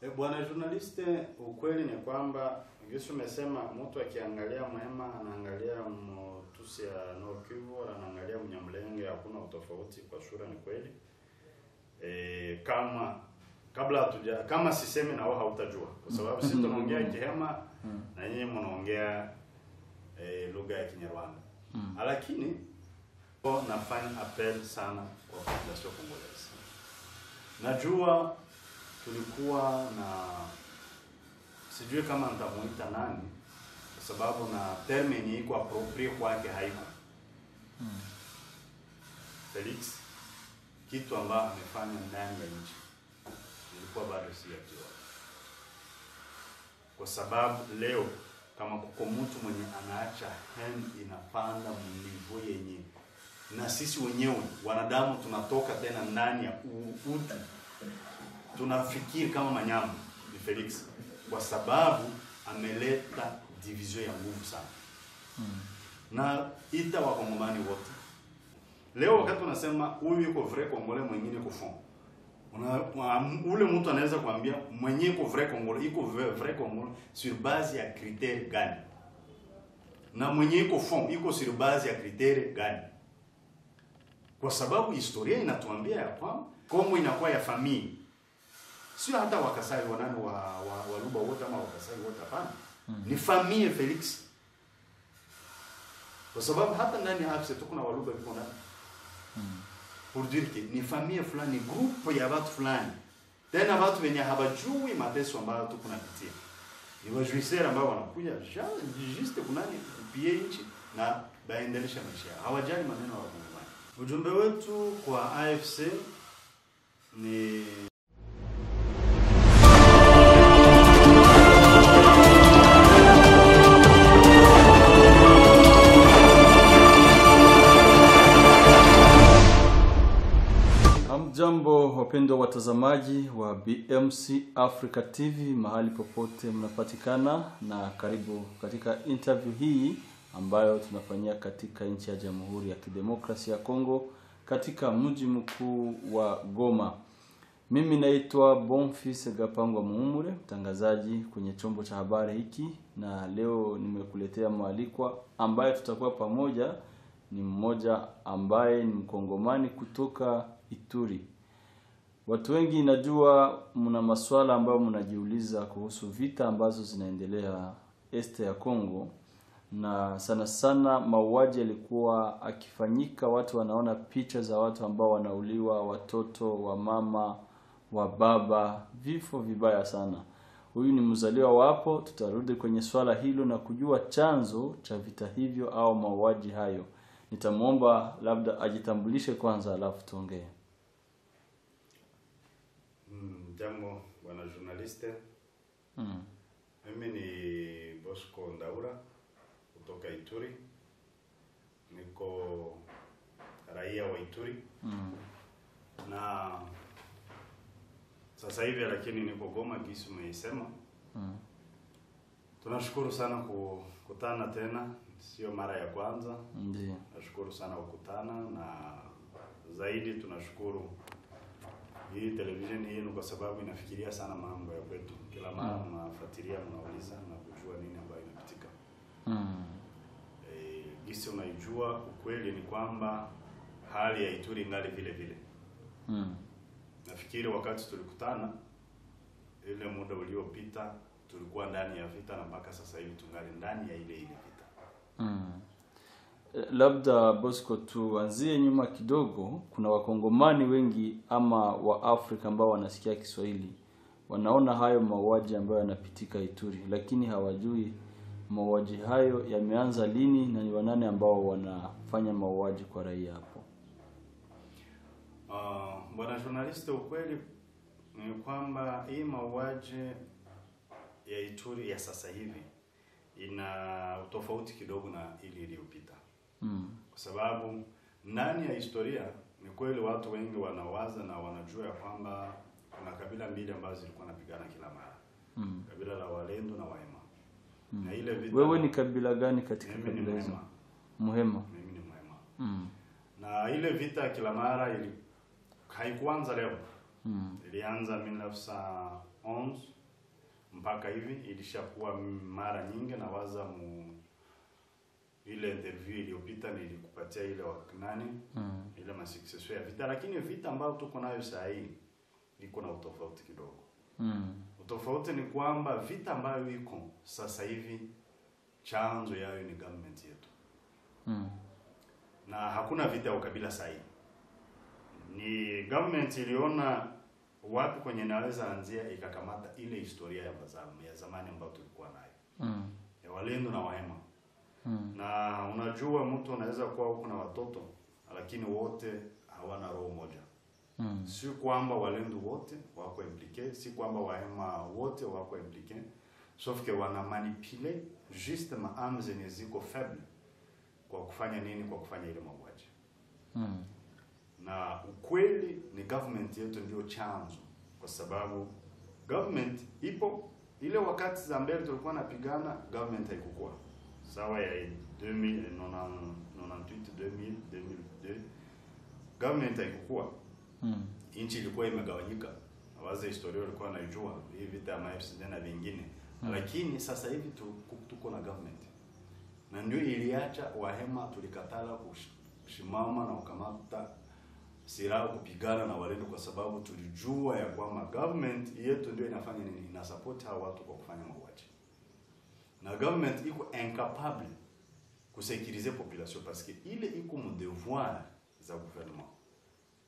Bwana journaliste, ukweli ni kwamba Yesu umesema mtu akiangalia Muhema anaangalia Mtusi ya Nord Kivu, anaangalia Mnyamulenge, hakuna utofauti kwa sura. Ni kweli. Kama sisemi na wao hautajua, kwa sababu sisi tunaongea Kihema na nyinyi mnaongea lugha ya Kinyarwanda. Lakini nafanya appel sana kwa population Congolese. Najua tulikuwa na sijui kama nitamuita nani, kwa sababu na terme yenye iko appropriate kwake haiko. Felix, kitu ambacho amefanya ndani ya nchi ilikuwa bado si yakiwa. Kwa sababu leo kama kuko mtu mwenye anaacha hand inapanda mnivo yenye na sisi wenyewe wanadamu tunatoka tena ndani ya utu, tunafikiri kama manyama, ni Felix, kwa sababu ameleta division ya nguvu sana. Na ita wakongomani wote leo wakati unasema huyu yuko vrai Congolais, mwingine yuko fond, ule mtu anaweza kuambia mwenye yuko vrai Congolais, yuko vrai Congolais sur base ya critère gani, na mwenye yuko fond yuko sur base ya critère gani? Kwa sababu historia inatuambia ya kwamba Kongo inakuwa ya familia, sio hata Wakasai wanani wa Luba wote ama Wakasai wote, hapana. Ni familia Felix. Kwa sababu hata ndani ya AFC tuko na Waluba biko ndani. Pour dire que ni familia fulani, groupe ya watu fulani. Tena watu wenye habajui mateso ambayo tuko napitia. Ni wajuisera ambao wanakuja juste kunani kupie nchi na baendelesha maisha. Hawajali maneno ya Wakongomani. Ujumbe wetu kwa AFC ni Jambo wapendwa watazamaji wa BMC Africa TV mahali popote mnapatikana, na karibu katika interview hii ambayo tunafanyia katika nchi ya Jamhuri ya Kidemokrasia ya Kongo katika mji mkuu wa Goma. Mimi naitwa Bonfils Gapangwa Muumure, mtangazaji kwenye chombo cha habari hiki, na leo nimekuletea mwalikwa ambaye tutakuwa pamoja. Ni mmoja ambaye ni Mkongomani kutoka Ituri. Watu wengi najua mna maswala ambayo mnajiuliza kuhusu vita ambazo zinaendelea este ya Kongo, na sana sana mauaji yalikuwa akifanyika, watu wanaona picha za watu ambao wanauliwa, watoto, wa mama, wa baba, vifo vibaya sana. Huyu ni mzaliwa wapo. Tutarudi kwenye swala hilo na kujua chanzo cha vita hivyo au mauaji hayo. Nitamuomba labda ajitambulishe kwanza alafu tuongee. Jambo bwana journaliste. Mimi ni Bosco Ndaura kutoka Ituri. Niko raia wa Ituri. Na sasa hivi lakini niko Goma gisi umeisema. Tunashukuru sana kukutana tena, sio mara ya kwanza. Ndiyo. Nashukuru sana kukutana, na zaidi tunashukuru hii television hii kwa sababu inafikiria sana mambo ya kwetu. Kila mara mnafuatilia, mnauliza na kujua nini ambayo inapitika. Gisi unaijua ukweli ni kwamba hali ya Ituri ngali vile vile. Nafikiri wakati tulikutana ile muda uliopita tulikuwa ndani ya vita, na mpaka sasa hivi tungali ndani ya ile vita. Labda Bosco, tuanzie nyuma kidogo. Kuna wakongomani wengi ama wa Afrika ambao wanasikia Kiswahili, wanaona hayo mauaji ambayo yanapitika Ituri, lakini hawajui mauaji hayo yameanza lini na ni wanane ambao wanafanya mauaji kwa raia hapo. Bwana journalist, ukweli ni kwamba hii mauaji ya Ituri ya sasa hivi ina utofauti kidogo na ile iliyopita. Kwa sababu ndani ya historia ni kweli watu wengi wanawaza na wanajua ya kwamba kuna kabila mbili ambazo zilikuwa napigana kila mara. Kabila la Walendu na Wahema. Na ile vita, wewe ni kabila gani katika kabila hizo? Muhema. Mimi ni Muhema. Na ile vita kila mara haikuanza leo. Ilianza 1911 mpaka hivi ilishakuwa mara nyingi, na waza ile interview iliyopita nilikupatia ile wakinani ile masuccessor ya vita, lakini vita ambayo tuko nayo sasa hii iko na utofauti kidogo. Utofauti ni kwamba vita ambayo iko sasa hivi chanzo yao ni government yetu. Na hakuna vita ya ukabila sasa hivi. Ni government iliona wapi kwenye naweza anzia ikakamata ile historia ya zamani ambayo tulikuwa nayo. Ya Walendu na Wahema. Na unajua mtu anaweza kuwa huko na watoto lakini wote hawana roho moja. Si kwamba Walendu wote wako impliqué, si kwamba Wahema wote wako impliqué, sauf que wana manipule juste maam zenye ziko faible kwa kufanya nini? Kwa kufanya ile mauaji. Na ukweli ni government yetu ndio chanzo, kwa sababu government ipo ile wakati za mbele tulikuwa napigana, government haikukua sawa ya 2098 2002 government haikukua. Inchi ilikuwa imegawanyika, waza historia walikuwa naijua hii vita ya MFC na vingine. Lakini sasa hivi tuko na government, na ndio iliacha Wahema tulikatala kushimama na kukamata silaha kupigana na Walendu, kwa sababu tulijua ya kwamba government yetu ndio inafanya nini? Ina support hao watu kwa kufanya mauaji. Na government iko incapable kusécuriser population parce que ile iko mu devoir za gouvernement.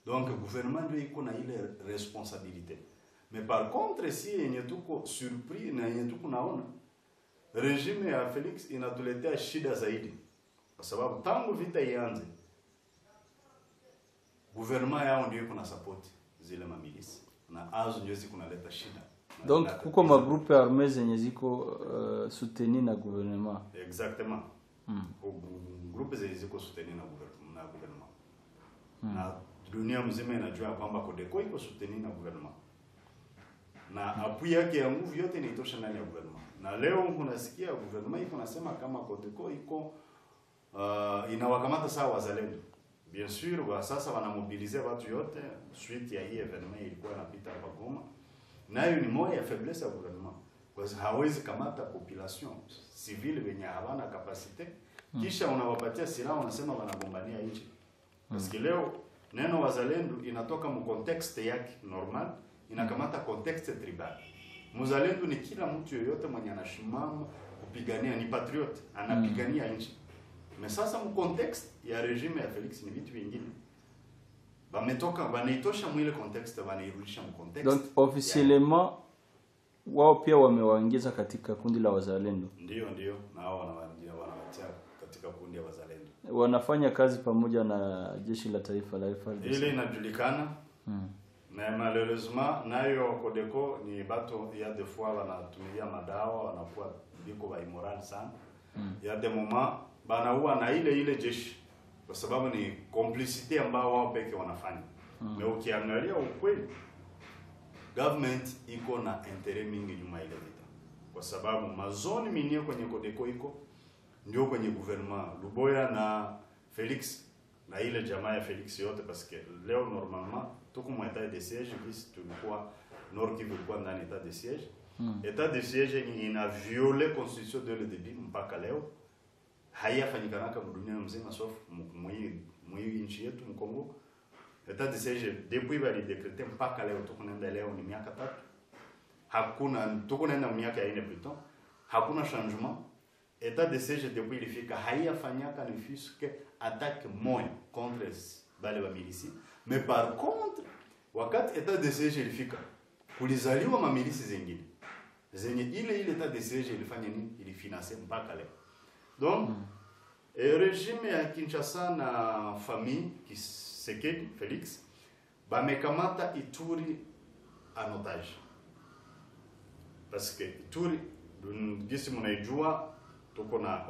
Donc gouvernement ndio iko na ile responsabilité. Mais par contre si yenye tuko surpris na yenye tuko naona regime ya Felix inatuletea shida zaidi, kwa sababu tangu vita ianze gouvernement yao ndio iko na support zile mamilisi, na azo ndio ziko naleta shida. Donc kuko magroupe armés zenye ziko soutenu na gouvernement. Exactement. Groupe zenye ziko soutenu na gouvernement. Na dunia mzima inajua kwamba Codeco iko soutenu na gouvernement. Na appui yake ya nguvu yote inaitosha ndani ya gouvernement. Na leo unasikia gouvernement iko nasema kama Codeco iko inawakamata sawa wazalendo. Bien sûr, wa sasa wanamobilize watu yote suite ya hii evenement ilikuwa inapita hapa Goma. Nayo ni moja ya faiblesse ya gouvernement. Kwa sababu hawezi kamata population civile wenye hawana capacité, kisha unawapatia silaha unasema wanagombania nchi. Parce que leo neno wazalendo inatoka mu context yake normal, inakamata context tribal. Mzalendo ni kila mtu yoyote mwenye anashimama kupigania, ni patriote, anapigania nchi. Mais sasa mu context ya regime ya Felix ni vitu vingine. Wanaitosha mwile context, wanairudisha mu context. Donc officiellement wao pia wamewaingiza katika kundi la wazalendo. Ndio, na hao wanawatia katika kundi la wazalendo. Wanafanya kazi pamoja na jeshi la taifa la FARDC. Ile inajulikana. Mais malheureusement nayo Codeco ni bato ya des fois wanatumia madawa, wanakuwa biko ba immoral sana. Ya des moments banaua na ile jeshi, kwa sababu ni complicité ambao wao peke wanafanya. Mais ukiangalia ukweli government iko na intérêt mingi nyuma ile vita, kwa sababu mazoni mingi kwenye Codeco iko ndio kwenye gouvernement Luboya na Felix na ile jamaa ya Felix yote, parce que leo normalement tuko mu état de siège, visi tulikuwa Nord Kivu ilikuwa ndani état de siège. État de siège ina violé constitution de le début mpaka leo. Hayafanyikanaka dunia mzima sauf mu nchi yetu Kongo. État de siège depuis bali décrété mpaka leo, tuko nenda leo ni miaka 3. Hakuna, tuko nenda miaka 4 plutôt. Hakuna changement. État de siège depuis ilifika hayafanyaka ni fisque attaque moja contre bale wa milisi. Mais par contre wakati état de siège ilifika kulizaliwa mamilisi zingine zenye ile état de siège ilifanya nini? Ilifinancer mpaka leo. Donc regime ya Kinshasa na famille Tshisekedi Felix bamekamata Ituri en otage, parce que Ituri gisi mnaijua tuko na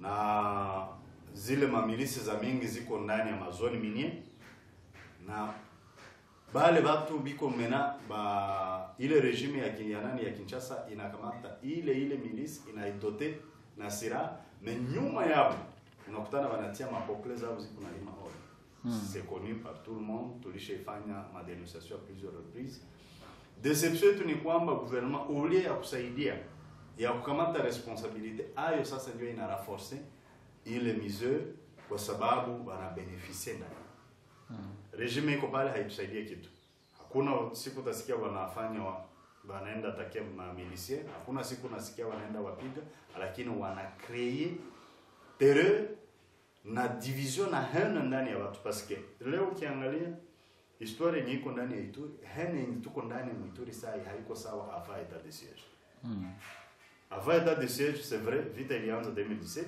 na zile mamilisi za mingi ziko ndani ya mazoni minier, na bale batu biko mena ile regime ya Kinshasa inakamata ile milisi inaidote na sira, mais nyuma yao unakutana wanatia mapokle zao ziko na lima c'est connu par tout le monde, tulishafanya ma dénonciation à plusieurs reprises. Deception yetu ni kwamba gouvernement ulie ya kusaidia ya kukamata responsabilité ayo sasa ndio ina renforcer ile mesure kwa sababu wana beneficie ndani. Regime iko pale haitusaidia kitu. Hakuna siku utasikia wanafanya wanaenda atakia mamilisie, hakuna siku nasikia wanaenda wapiga, lakini wana créer terreur na division na haine ndani ya watu parce que leo ukiangalia histoire yenye iko ndani ya Ituri, haine yenye tuko ndani ya Ituri sasa haiko sawa avant état de siège. Avant état de siège, c'est vrai, vita ilianza 2017.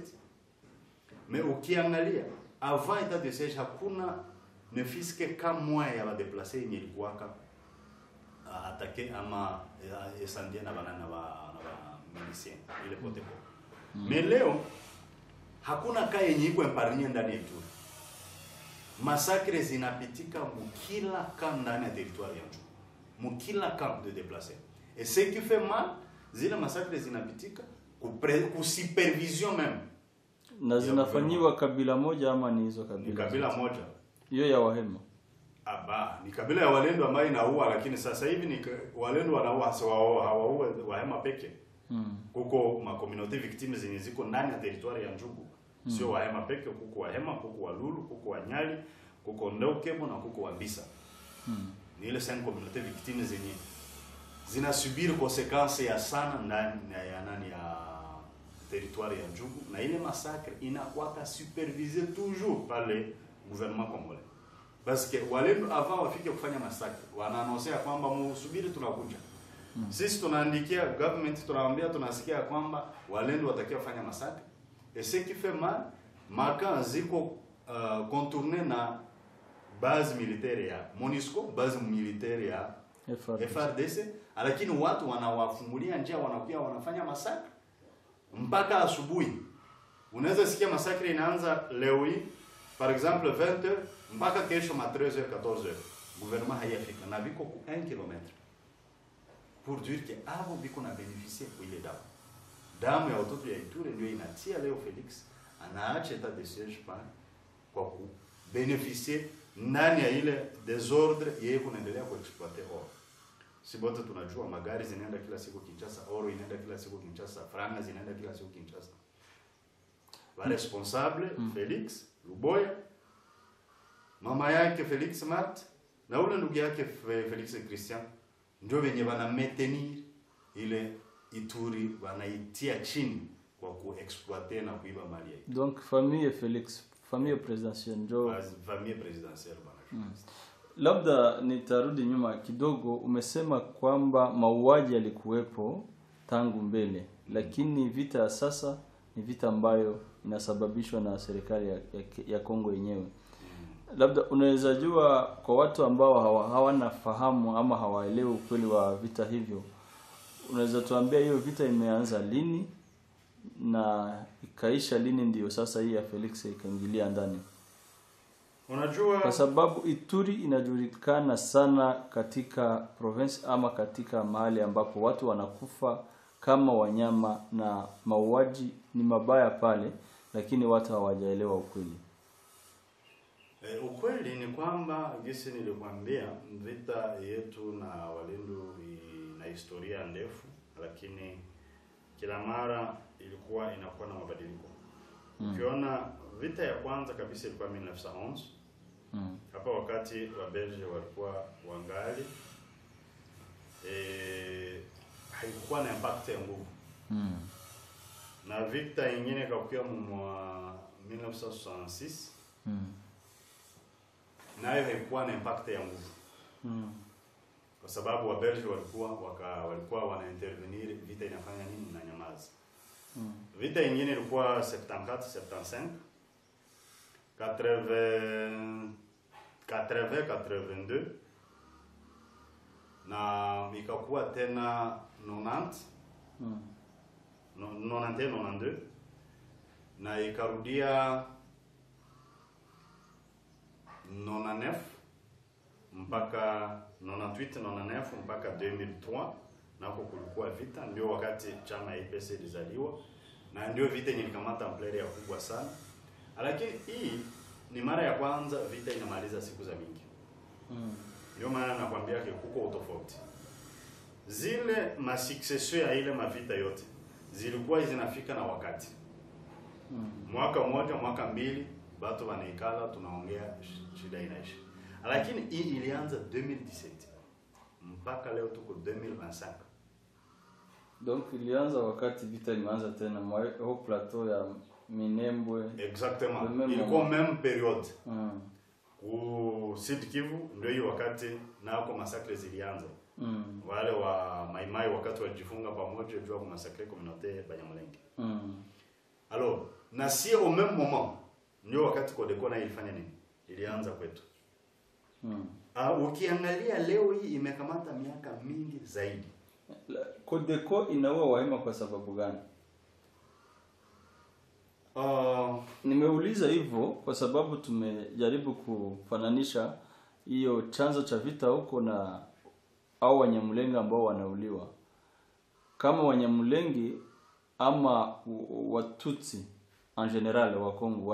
Mais ukiangalia avant état de siège hakuna ne fiske kama moya ya déplacer yenye ilikuwa attaquer ama esandia na banana ba milicien ile pote po. Mais leo hakuna ka yenye iko epargne ndani ya Ituri. Massacre zinapitika mukila camp ndani ya territoire ya Njuu. Mukila camp de déplacer. Et ce qui fait mal, zile massacre zinapitika ku supervision même. Na zinafanyiwa kabila moja ama ni hizo kabila? Ni kabila moja. Hiyo ya Wahema. Aba, ni kabila ya Walendu ambayo inaua, lakini sasa hivi ni Walendu wanaua hawaua Wahema peke. Kuko ma communauté victimes zenye ziko ndani ya territoire ya Njugu. Sio Wahema peke, kuko Wahema, kuko Walulu, kuko Wanyali, kuko Ndokemo na kuko Wabisa. Ni ile 5 communautés victimes zenye zinasubiri conséquences ya sana ndani ya nani ya territoire ya Njugu, na ile massacre inakuwa supervisée toujours par le gouvernement congolais. Parce que Walendu avant wafike kufanya massacre wanaannoncea kwamba msubiri tunakuja. Sisi tunaandikia government, tunawaambia tunasikia kwamba Walendu watakiwa kufanya massacre. Et ce qui fait mal, maka ziko contourner na base militaire ya MONUSCO, base militaire ya FARDC, lakini watu wanawafungulia njia, wanakuja wanafanya massacre mpaka asubuhi. Unaweza sikia massacre inaanza leo hii par exemple 20h mpaka kesho ma 13h 14h. Gouvernement hayafika na biko ku 1 km. Pour dire que abo biko na bénéficier kwa ile damu. Damu ya watoto ya Ituri ndio inatia leo Felix anaacha état de siège kwa ku bénéficier ndani ya ile désordre yeye kunaendelea kuexploiter oro. Si bote tunajua magari zinaenda kila siku Kinshasa, oro inaenda kila siku Kinshasa, franga zinaenda kila siku Kinshasa. Wa responsable Felix Luboya, mama yake Felix Mart na ule ndugu yake Felix Christian ndio wenye wana maintenir ile Ituri, wanaitia chini kwa kuexploiter na kuiba mali yake. Donc famille Felix, famille présidentielle ndio famille présidentielle bana. Labda nitarudi nyuma kidogo, umesema kwamba mauaji yalikuwepo tangu mbele, lakini vita ya sasa ni vita ambayo inasababishwa na serikali ya Kongo yenyewe. Labda unaweza jua kwa watu ambao hawana fahamu ama hawaelewi ukweli wa vita hivyo, unaweza tuambia hiyo vita imeanza lini na ikaisha lini ndio sasa hii ya Felix ikaingilia ndani? Unajua kwa sababu Ituri inajulikana sana katika province ama katika mahali ambapo watu wanakufa kama wanyama na mauaji ni mabaya pale, lakini watu hawajaelewa ukweli. Ukweli ni kwamba gisi nilikwambia vita yetu na Walendu na historia ndefu, lakini kila mara ilikuwa inakuwa na mabadiliko. Ukiona vita ya kwanza kabisa ilikuwa 1911. Hapa wakati wa Belge walikuwa wangali haikuwa na impact ya nguvu. Na vita nyingine ikakuwa mwa 1966. Nayo haikuwa na impact ya nguvu. Kwa sababu wa Belge walikuwa wana intervenir, vita inafanya nini na nyamaza. Vita nyingine ilikuwa 74 75 82 na ikakuwa tena 90 92 na ikarudia 99 mpaka 98 99 mpaka 2003 na kulikuwa vita. Ndio wakati chama ya IPC ilizaliwa na ndio vita yenye ilikamata amplere ya kubwa sana. Lakini hii ni mara ya kwanza vita inamaliza siku za mingi. Ndio maana nakwambia kuko utofauti. zile masuccession ya ile mavita yote zilikuwa zinafika na wakati. Mwaka mmoja, mwaka mbili, watu wanaikala tunaongea shida inaisha. Lakini hii ilianza 2017 mpaka leo tuko 2025. Donc ilianza wakati vita imeanza tena au plateau ya Minembwe. Exactement. Ilikuwa même periode. Ku Sud Kivu ndio hiyo wakati nako masakre zilianza. Wale wa Maimai wakati wajifunga pamoja juu ya masakre communautaire Banyamulenge. Alors, na si au même moment ndio wakati Codeco na ilifanya nini? Ilianza kwetu. Ukiangalia leo hii imekamata miaka mingi zaidi. Codeco inaua Wahema kwa sababu gani? Nimeuliza hivyo kwa sababu tumejaribu kufananisha hiyo chanzo cha vita huko na au Wanyamulenge ambao wanauliwa. Kama Wanyamulenge ama Watutsi en general wa Kongo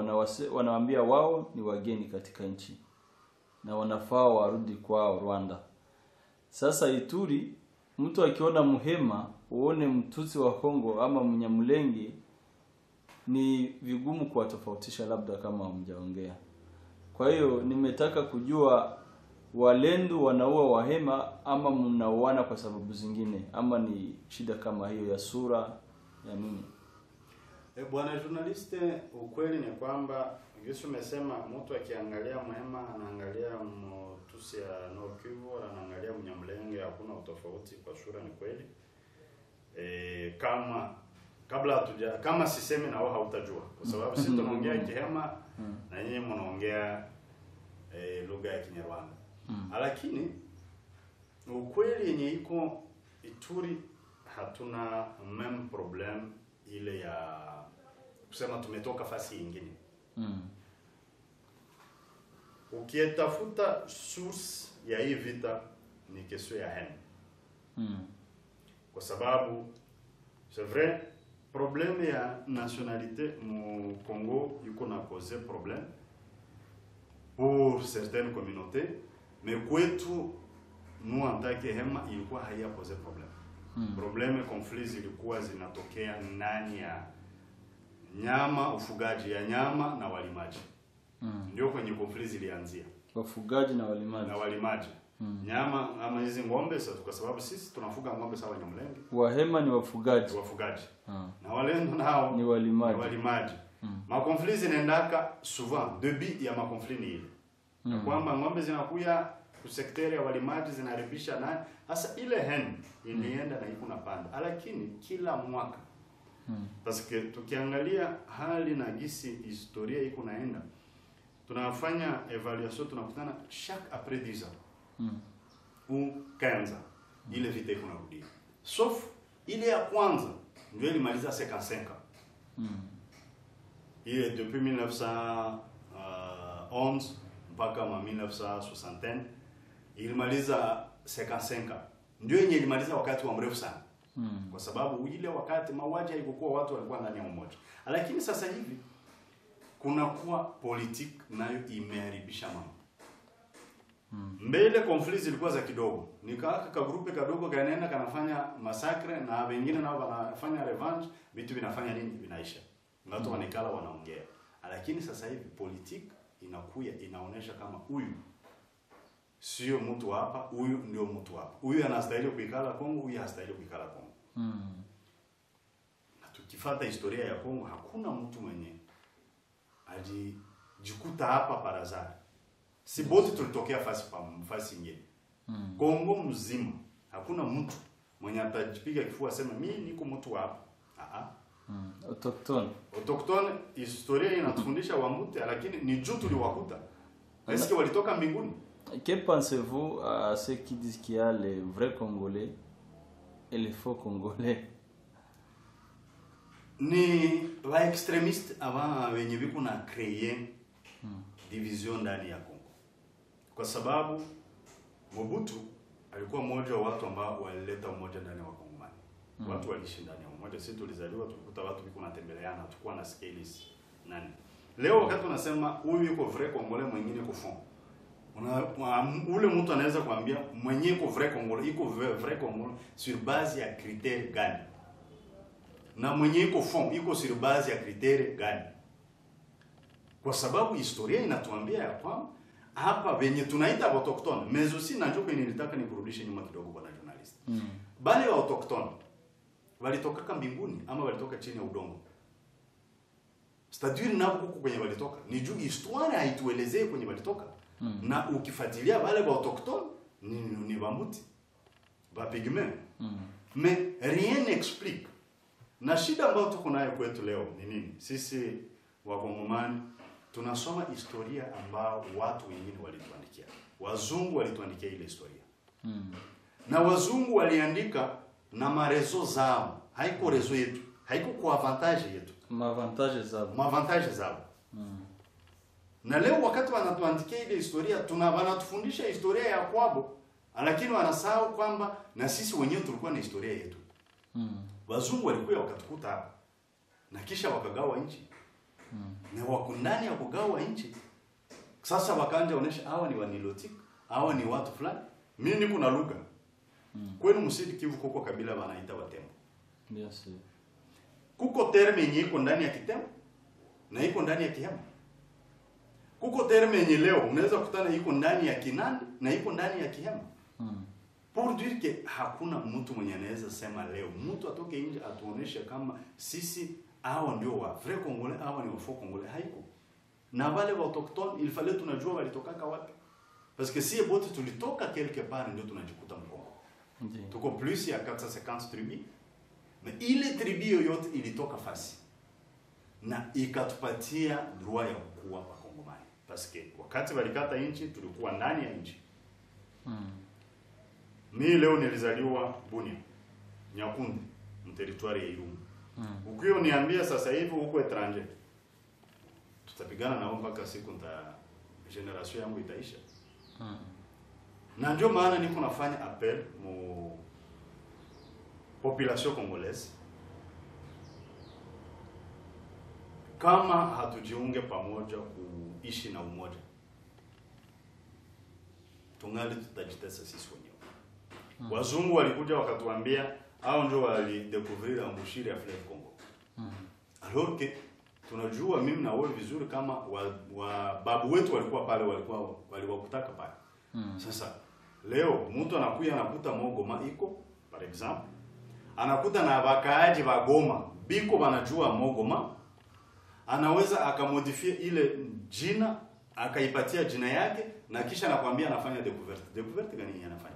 wanawaambia wao ni wageni katika nchi na wanafaa warudi kwao Rwanda. Sasa Ituri, mtu akiona Muhema uone Mtutsi wa Kongo ama Mnyamulenge, ni vigumu kuwatofautisha labda kama hamjaongea. Kwa hiyo nimetaka kujua Walendu wanaua Wahema ama mnauana kwa sababu zingine, ama ni shida kama hiyo ya sura ya nini? Bwana journaliste, ukweli ni kwamba Yesu amesema mtu akiangalia Muhema anaangalia Mtusi ya Nord Kivu, anaangalia Mnyamulenge, hakuna utofauti kwa sura, ni kweli. Kama sisemi na wao hautajua kwa sababu sisi tunaongea Kihema na nyinyi mnaongea lugha ya Kinyarwanda. Lakini ukweli yenye iko Ituri hatuna même problem ile ya kusema tumetoka fasi nyingine. Ukietafuta source ya hii vita ni kesho ya haine. Kwa sababu c'est vrai problème ya nationalité mu Congo yuko na cause problème pour certaines communautés, mais kwetu nous en tant que Hema ilikuwa haya cause problème. Problème conflit zilikuwa zinatokea ndani ya nyama, ufugaji ya nyama na walimaji. Ndio kwenye conflit zilianzia. Wafugaji na walimaji. Nyama ama hizi ng'ombe sasa, kwa sababu sisi tunafuga ng'ombe sawa Wanyamulenge. Wahema ni wafugaji. Na Walendu nao ni walimaji. Ma conflit zinaendaka souvent début ya ma conflit ni ile. Kwamba ng'ombe zinakuya ku sekta ya walimaji zinaharibisha nani? Sasa ile hen ilienda na iko napanda. Lakini kila mwaka parce que tukiangalia hali na gisi historia iko naenda, tunafanya evaluation, tunakutana chaque après 10 ans ou 15 ans ile vita iko narudia. Sauf ile ya kwanza ndio ilimaliza 55 ans. Ile depuis 1911 mpaka 1960 ilimaliza 55 ans. Ndio yenye ilimaliza wakati wa mrefu sana. Kwa sababu ile wakati mauaji haikuwa watu walikuwa ndani ya umoja. Lakini sasa hivi kuna kuwa politique nayo imeharibisha mambo. Mbele conflit zilikuwa za kidogo. Nikaka grupe kadogo kanaenda kanafanya massacre na wengine nao wanafanya revenge, vitu vinafanya nini? Vinaisha. Watu wanikala wanaongea. Lakini sasa hivi politique inakuya inaonesha kama huyu sio mtu hapa, huyu ndio mtu hapa. Huyu anastahili kuikala Kongo, huyu hastahili kuikala Kongo. Na tukifuata historia ya Kongo, hakuna mtu mwenye alijikuta hapa parazari. Si bote tulitokea fasi nyingine. Kongo mzima hakuna mtu mwenye atajipiga kifua asema mimi niko mtu hapa. Autochtone historia inatufundisha Wambute, lakini ni juu tuliwakuta. Est-ce que walitoka mbinguni? Que pensez-vous à ceux qui disent qu'il y a les vrais Congolais et les faux Congolais? Ni wa extremiste avant wenye biko na créer division ndani ya Kongo. Kwa sababu Mobutu alikuwa mmoja wa watu ambao walileta umoja ndani ya Wakongomani. Watu waliishi ndani ya umoja. Sisi tulizaliwa tulikuta watu biko natembeleana, tukua na scales nani. Leo wakati unasema huyu yuko vrai Congolais mwingine yuko fond. Ule mtu anaweza kuambia mwenye iko vrai Congolais sur base ya critère gani? Na mwenye iko fond iko sur base ya critère gani? Kwa sababu historia inatuambia ya kwamba hapa wenye tunaita autochtone, mais aussi na njoo nilitaka nikurudishe nyuma kidogo bwana journalist. Bale wa autochtone walitoka mbinguni ama walitoka chini ya udongo? C'est-à-dire na huko kwenye walitoka ni juu histoire haituelezee kwenye walitoka. Na ukifuatilia wale wa autochtone ni Bamuti, ba Pygmée. Mais rien n'explique. Na shida ambayo tuko nayo kwetu leo ni nini? Sisi Wakongomani tunasoma historia ambao watu wengine walituandikia. Wazungu walituandikia ile historia. Na wazungu waliandika na marezo zao. Haiko rezo yetu. Haiko kwa avantage yetu. Maavantage zao. Na leo wakati wanatuandikia ile historia, wanatufundisha historia ya kwabo, lakini wanasahau kwamba na sisi wenyewe tulikuwa na historia yetu. Wazungu walikuwa wakatukuta hapa. Na kisha wakagawa nchi. Na wako ndani ya kugawa nchi. Sasa wakaanza onesha hawa ni Wanilotik, hawa ni watu fulani. Mimi niko na lugha. Kwenu Msidi Kivu kuko kabila wanaita Watembo. Yes. Kuko terme yenye iko ndani ya Kitembo na iko ndani ya Kihema. Kuko terme yenye leo unaweza kutana iko ndani ya Kinandi na iko ndani ya Kihema. Pour dire que hakuna mtu mwenye anaweza sema leo mtu atoke nje atuoneshe kama sisi hao ndio wa vrai Congolais, hao ni wa faux Congolais. Haiko. Na wale wa autochtone il fallait tunajua walitoka wapi. Parce que si bote tulitoka quelque part ndio tunajikuta Mkongo. Tuko plus ya 450 tribus. Mais ile tribu yote ilitoka fasi. Na ikatupatia droit ya kuwa Wakongomani. Parce que wakati walikata nchi tulikuwa ndani ya nchi. Mimi leo nilizaliwa Bunia, Nyakundi, mteritoire ya Irumu. Ukiwa niambia sasa hivi huko étranger, tutapigana nao mpaka siku generation yangu itaisha. Na ndio maana niko nafanya appel mu population congolaise, kama hatujiunge pamoja kuishi na umoja, tungali tutajitesa sisi wenyewe. Wazungu walikuja wakatuambia hao ndio walidécouvrir embouchure ya fleuve Congo. Alors que tunajua mimi na wewe vizuri kama babu wetu walikuwa pale, waliwakutaka pale. Sasa leo mtu anakuja anakuta Mogoma iko par exemple, anakuta na wakaaji wa Goma biko wanajua Mogoma, anaweza akamodify ile jina akaipatia jina yake na kisha anakuambia anafanya découverte gani anafanya.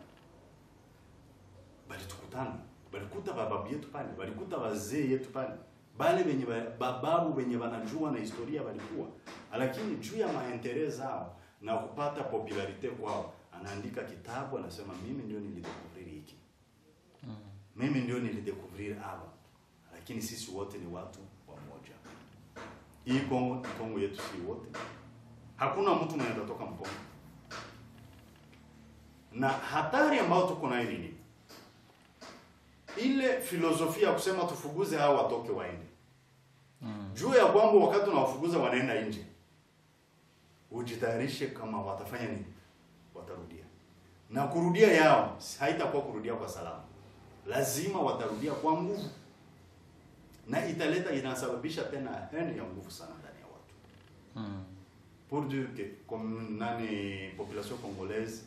Bali tukutana, balikuta bababu yetu pale, balikuta wazee yetu pale, bale wenye bababu wenye wanajua na historia walikuwa, lakini juu ya maendeleo zao na kupata popularite kwao, anaandika kitabu anasema mimi ndio nilidécouvrir hiki. Mimi ndio nilidécouvrir hapa. Lakini sisi wote ni watu wamoja. Hii Kongo yetu si wote. Hakuna mtu mwenye atatoka Mkongo. Na hatari ambayo tuko nayo nini? Ile filosofia ya kusema tufuguze hao watoke waende. Juu ya kwamba wakati unawafuguza wanaenda nje, ujitayarishe kama watafanya nini? Watarudia. Na kurudia yao haitakuwa kurudia kwa salama. Lazima watarudia kwa nguvu. Na inasababisha tena hali ya nguvu sana ndani ya watu. Pour dire que comme nani population congolaise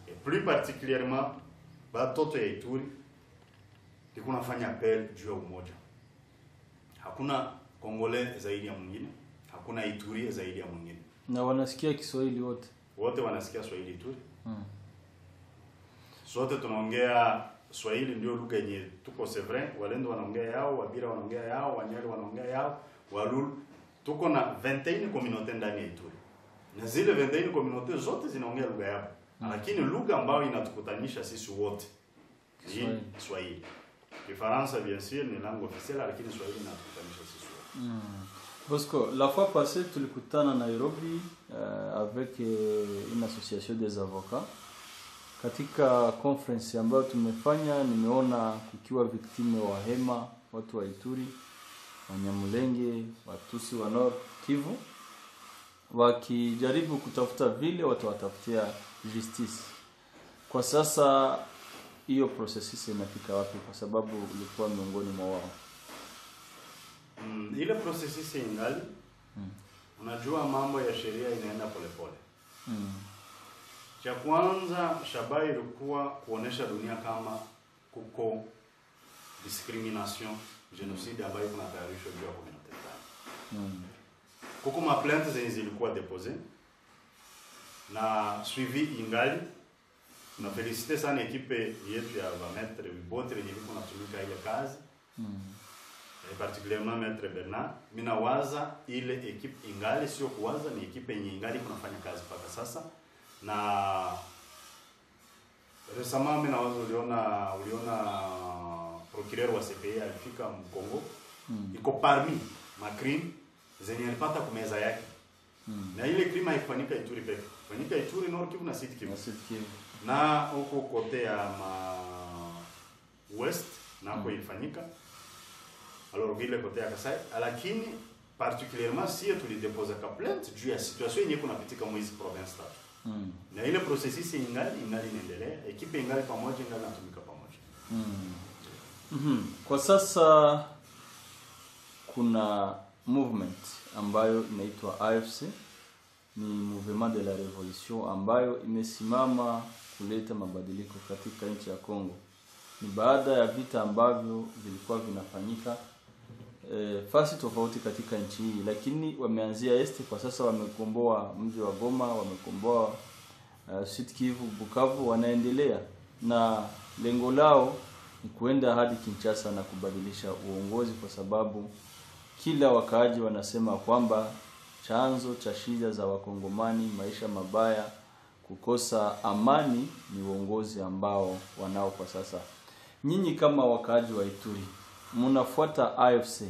et plus particulièrement batoto ya Ituri kunafanya appel juu ya umoja. Hakuna Kongole zaidi ya mwingine, hakuna Ituri zaidi ya mwingine. Na wanasikia Kiswahili wote. Wote wanasikia Swahili Ituri. Sote tunaongea Swahili, ndio lugha yenye tuko c'est vrai. Walendo wanaongea yao, Wabira wanaongea yao, Wanyari wanaongea yao, Walulu. Tuko na 21 communauté ndani ya Ituri. Na zile 21 communauté zote zinaongea lugha yao. Lakini lugha ambayo inatukutanisha sisi wote ni Swahili. Kifaransa bien sûr ni langue officielle, lakini Swahili inatukutanisha sisi wote. Bosco, la fois passée tulikutana Nairobi avec une association des avocats. Katika conference ambayo tumefanya nimeona kukiwa victime wa Hema, watu wa Ituri, Wanyamulenge, Watusi wa Nord Kivu. wakijaribu kutafuta vile watawatafutia justice. Kwa sasa hiyo process inafika wapi, kwa sababu ulikuwa miongoni mwa wao? Ile process ingali unajua mambo ya sheria inaenda polepole. Cha kwanza shabaha ilikuwa kuonesha dunia kama kuko discrimination, genocide ambayo kunatayarishwa juu ya community fulani. Kuko ma plainte zilikuwa déposées na suivi ingali. Na felicite sana ekipe yetu ya Maître Bibotre yenye iko natumika ile kazi. Particulièrement Maître Bernard. Mina waza ile ekipe ingali, sio kuwaza, ni ekipe yenye ingali kunafanya kazi mpaka sasa. Na récemment mina waza uliona procureur wa CPI alifika Mkongo. Iko parmi ma crime zenye alipata kumeza yake. Na ile crime haifanyika Ituri pekee. Fanyika Ituri, Nord Kivu na Sud Kivu. Na huko kote ya West nako ilifanyika. Alors ile kote ya Kasai, lakini particulièrement si tulidepose ka plainte juu ya situation yenye kuna pitika mwezi province tatu. Na ile processus ingali inaendelea, ekipe ingali pamoja, ingali inatumika pamoja. Kwa sasa kuna movement ambayo inaitwa AFC, ni Mouvement de la Revolution, ambayo imesimama kuleta mabadiliko katika nchi ya Kongo. Ni baada ya vita ambavyo vilikuwa vinafanyika fasi tofauti katika nchi hii, lakini wameanzia este. Kwa sasa wamekomboa mji wa Goma, wamekomboa Sud Kivu, Bukavu, wanaendelea na lengo lao ni kuenda hadi Kinshasa na kubadilisha uongozi, kwa sababu kila wakaaji wanasema kwamba chanzo cha shida za wakongomani, maisha mabaya, kukosa amani, ni uongozi ambao wanao kwa sasa. Nyinyi kama wakaaji wa Ituri, mnafuata AFC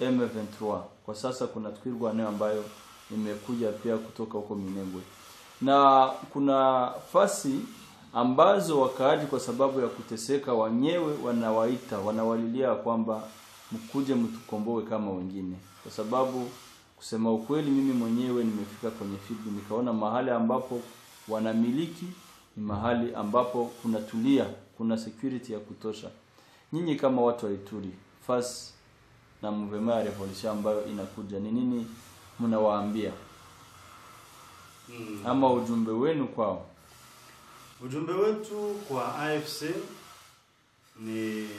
M23. Kwa sasa kuna Twirwaneho ambayo imekuja pia kutoka huko Minembwe. Na kuna fasi ambazo wakaaji kwa sababu ya kuteseka wenyewe wanawalilia kwamba mkuje mtukomboe kama wengine. Kwa sababu kusema ukweli, mimi mwenyewe nimefika kwenye field, nikaona mahali ambapo wanamiliki ni mahali ambapo kuna tulia, kuna security ya kutosha. Nyinyi kama watu wa Ituri, fasi na Mouvement ya Revolution ambayo inakuja, ni nini mnawaambia? Ama ujumbe wenu kwao? Ujumbe wetu kwa AFC ni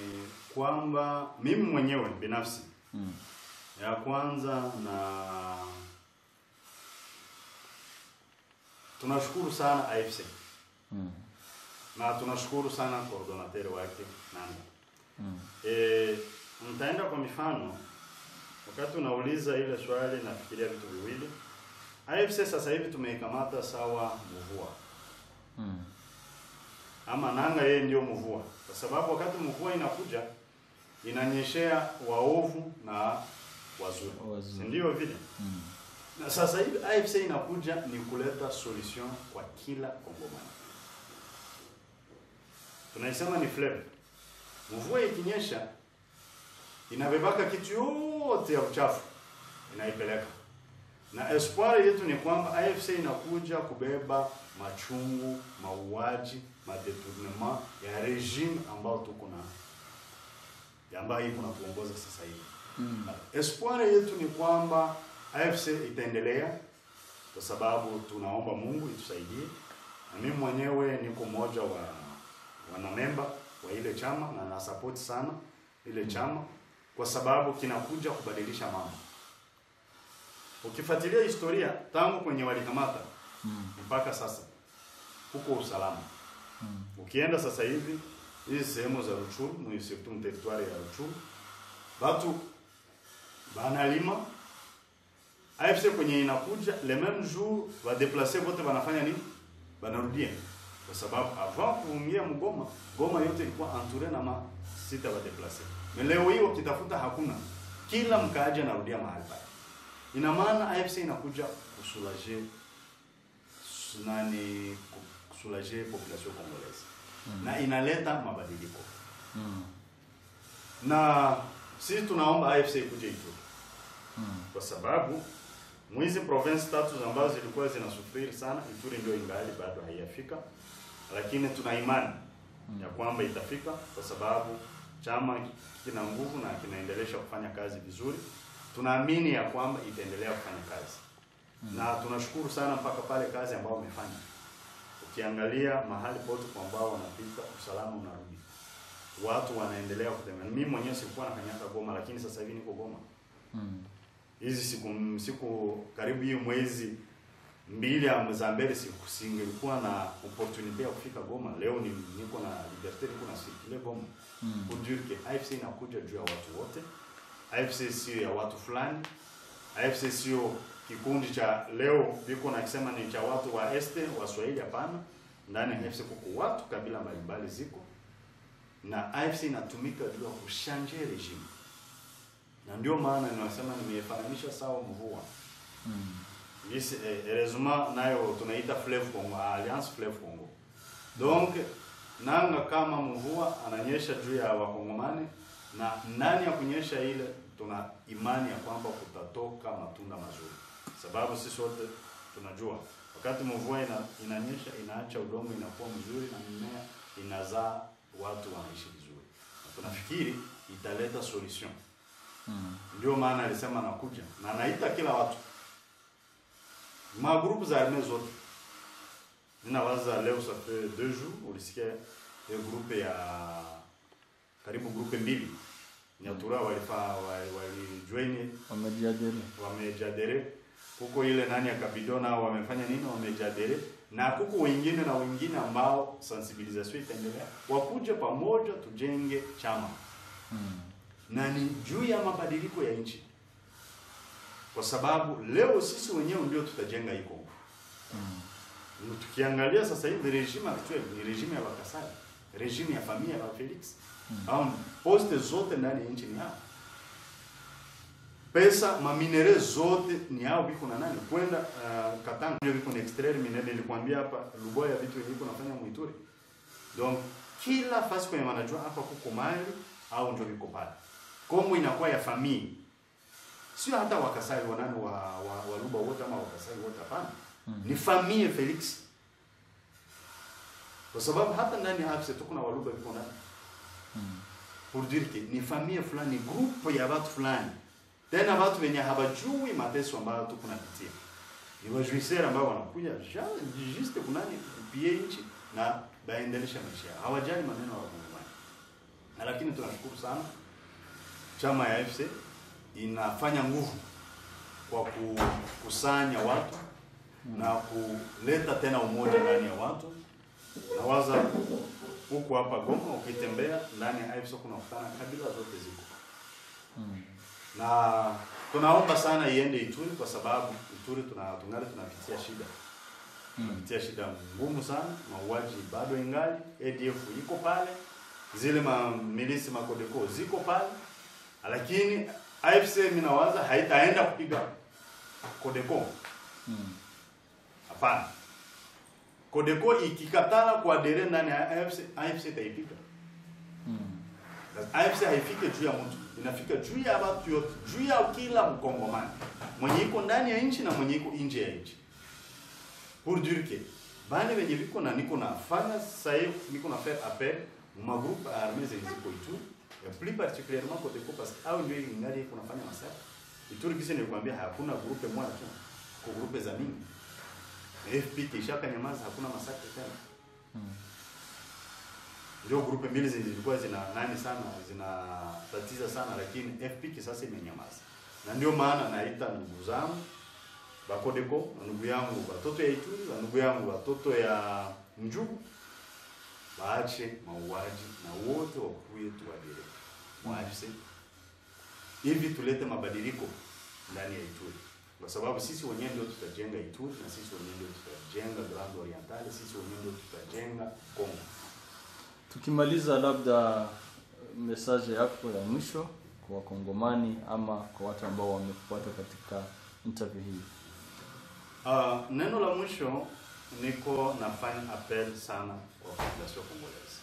kwamba mimi mwenyewe binafsi ya kwanza, na tunashukuru sana AFC. Na tunashukuru sana coordinateur wake Nanga. Nitaenda kwa mifano. Wakati unauliza ile swali nafikiria vitu viwili. AFC sasa hivi tumeikamata sawa mvua. Ama Nanga yeye ndio mvua. Kwa sababu wakati mvua inakuja inanyeshea waovu na wazuri. Ndio vile. Na sasa hivi AFC inakuja ni kuleta solution kwa kila Kongomani. Tunaisema ni flavor. Mvua ikinyesha inabebaka kitu yote ya uchafu, inaipeleka. Na espoir yetu ni kwamba AFC inakuja kubeba machungu, mauaji, madetournement ya regime ambao tuko na ambayo iko natuongoza sasa hivi. Espoir yetu ni kwamba AFC itaendelea, kwa sababu tunaomba Mungu itusaidie. Na mimi mwenyewe niko mmoja wa wanamemba wa ile chama na na support sana ile chama, kwa sababu kinakuja kubadilisha mambo. Ukifuatilia historia tangu kwenye walikamata mpaka sasa huko usalama. Ukienda sasa hivi hizi sehemu za Ruchuru, mwisho territoire ya Ruchuru, watu banalima. AFC kwenye inakuja le même jour va déplacer wote, wanafanya nini? Banarudia. Kwa sababu avant kuingia Mgoma, Goma yote ilikuwa entourée na masita wa déplacer. Mais leo hiyo ukitafuta hakuna. Kila mkaaji anarudia mahali pale. Ina maana AFC inakuja kusulager population congolaise. Na inaleta mabadiliko. Na sisi tunaomba AFC ikuje Ituri. Kwa sababu Mwizi province tatu ambazo zilikuwa zinasufiri sana, Ituri ndio ingali bado haijafika. Lakini tuna imani ya kwamba itafika kwa sababu chama kina nguvu na kinaendelea kufanya kazi vizuri. Tunaamini ya kwamba itaendelea kufanya kazi. Na tunashukuru sana mpaka pale kazi ambao wamefanya. Ukiangalia mahali pote kwa ambao wanapita, usalama unarudi. Watu wanaendelea kutembea. Mimi mwenyewe sikuwa na kanyaka Goma, lakini sasa hivi niko Goma. Hizi siku karibu hiyo mwezi mbili za mbele singelikuwa na opportunity ya kufika Goma. Leo niko na liberté, niko na sikile Goma. Kujirike AFC inakuja juu ya watu wote. AFC sio ya watu fulani. AFC sio kikundi cha leo biko na kusema ni cha watu wa este wa Swahili, hapana. Ndani ya AFC kuko watu kabila mbalimbali ziko. Na AFC inatumika juu ya kushanje regime. Na ndio maana ninasema nimefananisha sawa mvua. This heureusement nayo tunaita Fleuve Congo, Alliance Fleuve Congo. Donc nanga kama mvua ananyesha juu ya wakongomani, na ndani ya kunyesha ile tuna imani ya kwamba kutatoka matunda mazuri. Sababu sisi wote tunajua wakati mvua inanyesha inaacha udongo inakuwa mzuri na mimea inazaa, watu wanaishi vizuri. Na tunafikiri italeta solution. Ndio maana alisema nakuja na naita kila watu. Ma groupe za armée zote. Ninawaza leo ça fait 2 jours ulisikia groupe ya karibu groupe mbili. Nyatura walijoin, wamejadere. Kuko ile nani ya Kabidona wamefanya nini, wamejadere. Na kuko wengine na wengine ambao sensibilisation itaendelea. Wakuje pamoja tujenge chama. Na ni juu ya mabadiliko ya nchi. Kwa sababu leo sisi wenyewe ndio tutajenga hii Kongo. Tukiangalia sasa hivi regime actuel ni regime ya Bakasai, regime ya familia ya Felix. Au poste zote ndani ya nchi ni hao. Pesa maminere zote ni hao biko na nani? Kwenda Katanga ndio biko na extraire minere, nilikwambia hapa Luboya vitu hivi nafanya Muituri. Donc kila fasi kwa wanajua hapa kuko mali au ndio biko pale. Kongo inakuwa ya familia. Sio hata Wakasai wanani wa Luba wote ama Wakasai wote, hapana. Ni familia Felix. Kwa sababu hata ndani ya AFC tuko na Waluba biko ndani. Pour dire que ni familia fulani, groupe ya watu fulani. Tena watu wenye habajui mateso ambayo tuko napitia. Ni wajuisera ambao wanakuja juste kunani kupie nchi na baendelesha maisha. Hawajali maneno ya Wakongomani. Lakini tunashukuru sana chama ya AFC inafanya nguvu kwa kukusanya watu na kuleta tena umoja ndani ya watu. Nawaza huko hapa Goma ukitembea ndani ya AFC kuna kutana kabila zote ziko. Na tunaomba sana iende Ituri kwa sababu Ituri tunapitia shida. Tunapitia shida ngumu sana, mauaji bado ingali, ADF iko pale, zile milisi makodeko ziko pale. Lakini AFC minawaza haitaenda kupiga Kodeko. Hapana. Kodeko ikikatala kwa dere ndani ya AFC itaipiga. AFC haifike juu ya mtu, inafika juu ya watu yote, juu ya kila Mkongomani. Mwenye iko ndani ya nchi na mwenye iko nje ya nchi. Pour dire que bale wenye biko na niko nafanya sasa hivi niko na faire appel ma groupe armée ziko Ituri. Et plus particulièrement Kodeko parce que au ndio ingali kunafanya masaka. Ituri kisi nilikwambia hakuna grupe moja tu. Kwa grupe za mingi. FP kishaka nyamaza hakuna masaka tena. Ndio grupe mbili zilikuwa zina nani sana, zinatatiza sana, lakini FP kisasa imenyamaza. Na ndio maana naita ndugu zangu ba Kodeko, ndugu yangu watoto ya Ituri, ndugu yangu watoto ya Njugu, waache mauaji na wote wakuye tuwadire. Mwafisi hivi tulete mabadiliko ndani ya Ituri. Kwa sababu sisi wenyewe ndio tutajenga Ituri na sisi wenyewe ndio tutajenga Grand Oriental, sisi wenyewe ndio tutajenga Kongo. Tukimaliza labda message yako ya mwisho kwa Wakongomani ama kwa watu ambao wamekufuata katika interview hii. Neno la mwisho niko nafanya appel sana kwa population Congolaise.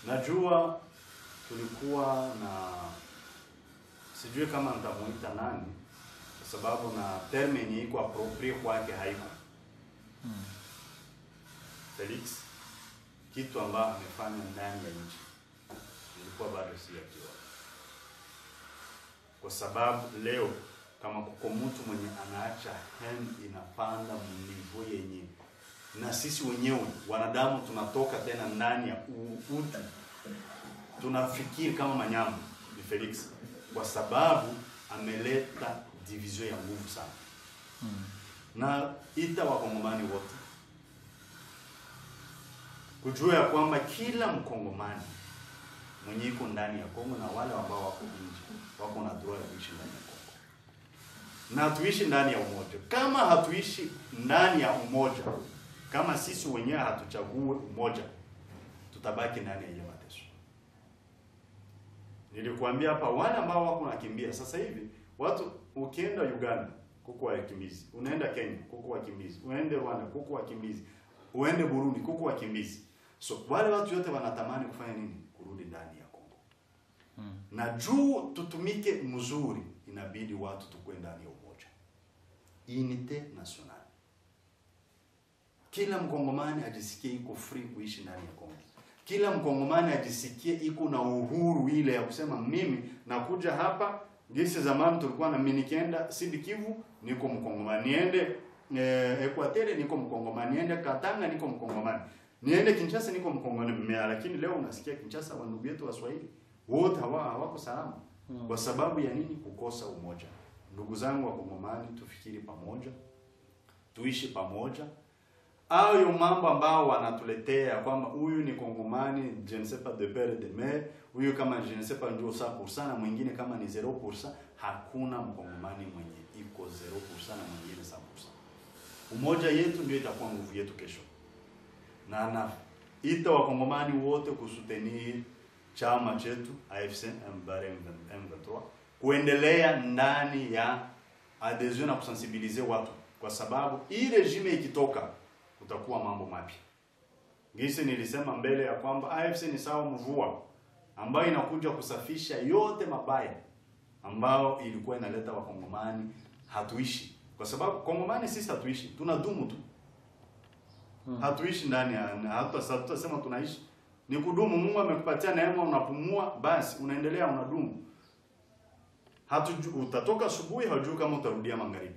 Najua tulikuwa na sijui kama nitamuita nani, sababu na term yenye iko appropriate kwake haiko. Felix kitu ambacho amefanya ndani ya nchi ilikuwa bado sijajua. Kwa sababu leo kama kuko mtu mwenye anaacha hand inapanda mnivo yenye na sisi wenyewe wanadamu tunatoka tena ndani ya utu, tunafikiri kama manyama, ni Felix, kwa sababu ameleta division ya nguvu sana. Na ita wakongomani wote kujua ya kwamba kila mkongomani mwenye iko ndani ya Kongo na wale ambao wako nje wako na droit ya kuishi ndani ya Kongo, na tuishi ndani ya umoja. Kama hatuishi ndani ya umoja, kama sisi wenyewe hatuchague umoja, tutabaki ndani ya ile mateso. Nilikuambia hapa wale ambao wako nakimbia sasa hivi, watu ukienda Uganda kuko wakimbizi, unaenda Kenya kuko wakimbizi, uende Rwanda kuko wakimbizi, uende Burundi kuko wakimbizi. So wale watu wote wanatamani kufanya nini? Kurudi ndani ya Kongo. Na juu tutumike mzuri, inabidi watu tukue ndani ya umoja. Unite national. Kila mkongomani ajisikie iko free kuishi ndani ya Kongo. Kila mkongomani ajisikie iko na uhuru ile ya kusema mimi nakuja hapa. Gisi zamani tulikuwa na mimi nikienda Sud Kivu niko mkongomani, niende Equateur niko mkongomani, niende Katanga niko mkongomani, niende Kinshasa niko mkongomani. Lakini leo unasikia Kinshasa wa ndugu yetu Waswahili wote hawako salama. Kwa sababu ya nini? Kukosa umoja. Ndugu zangu wa Kongomani, tufikiri pamoja, tuishi pamoja. Hayo mambo ambao wanatuletea kwamba huyu ni Kongomani, je ne sais pas de père de mère, huyu kama je ne sais pas ndio 100% na mwingine kama ni 0%, hakuna Mkongomani mwenye iko 0% na mwingine 100%. Umoja yetu ndio itakuwa nguvu yetu kesho. Na ita Wakongomani wote kusutenir chama chetu AFC M23 kuendelea ndani ya adhesion na kusensibiliser watu, kwa sababu hii regime ikitoka utakuwa mambo mapya. Gisi nilisema mbele ya kwamba AFC ni sawa mvua ambayo inakuja kusafisha yote mabaya ambao ilikuwa inaleta Wakongomani hatuishi. Kwa sababu Kongomani sisi hatuishi, tunadumu tu. Hatuishi ndani ya hatutasema tunaishi. Ni kudumu. Mungu amekupatia neema, unapumua, basi unaendelea unadumu. Utatoka asubuhi, hujui kama utarudia magharibi.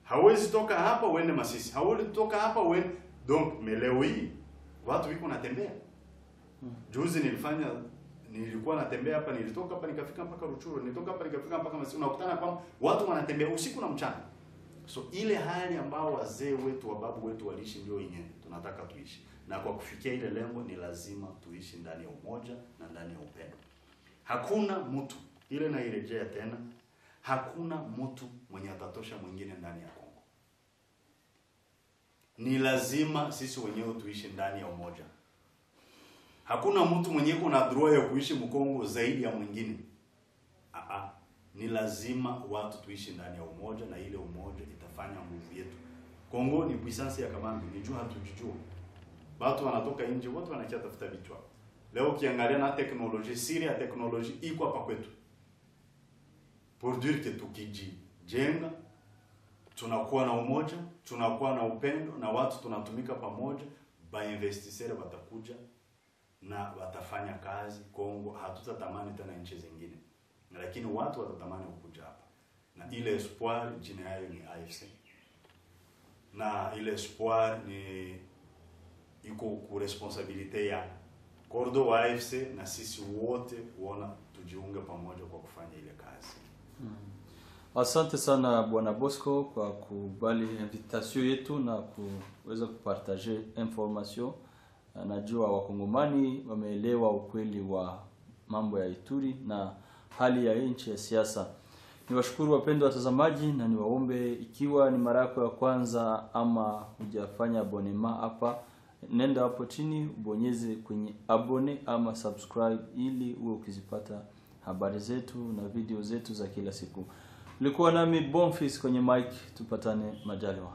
Hawezi toka hapa uende Masisi, hawezi toka hapa uende. Donc leo hii watu wiko natembea. Juzi nilikuwa natembea hapa, nilitoka hapa nikafika mpaka Ruchuru, nilitoka hapa nikafika mpaka Masisi. Unakutana kwamba watu wanatembea usiku na mchana. So ile hali ambao wazee wetu, wababu wetu waliishi ndio yenyewe tunataka tuishi. Na kwa kufikia ile lengo ni lazima tuishi ndani ya umoja na ndani ya upendo. Hakuna mtu, ile nairejea tena, hakuna mtu mwenye atatosha mwingine ndani ya Kongo. Ni lazima sisi wenyewe tuishi ndani ya umoja. Hakuna mtu mwenye kuna droit ya kuishi Mkongo zaidi ya mwingine. Ni lazima watu tuishi ndani ya umoja, na ile umoja itafanya nguvu yetu. Kongo ni puissance ya kabambi, ni juu hatujijua. Watu wanatoka nje, wote wanakia tafuta vitu hapo. Leo ukiangalia na teknolojia, siri ya teknolojia iko hapa kwetu. Pour dire que tukijijenga, tunakuwa na umoja, tunakuwa na upendo, na watu tunatumika pamoja, bainvestisseur watakuja na watafanya kazi. Kongo hatutatamani tena nchi zingine, lakini watu watatamani kukuja hapa. Na ile espoir jina yao ni AFC. Na ile espoir ni iko ku responsabilite ya Kordo wa AFC, na sisi wote kuona tujiunge pamoja kwa kufanya ile kazi. Asante sana Bwana Bosco kwa kubali invitation yetu na kuweza kupartager information. Najua Wakongomani wameelewa ukweli wa mambo ya Ituri na hali ya nchi ya siasa. Niwashukuru wapendwa watazamaji, na niwaombe ikiwa ni mara yako ya kwanza ama hujafanya abonnement hapa, nenda hapo chini ubonyeze kwenye abone ama subscribe ili uwe ukizipata habari zetu na video zetu za kila siku. Ulikuwa nami Bonfils kwenye mic, tupatane majaliwa.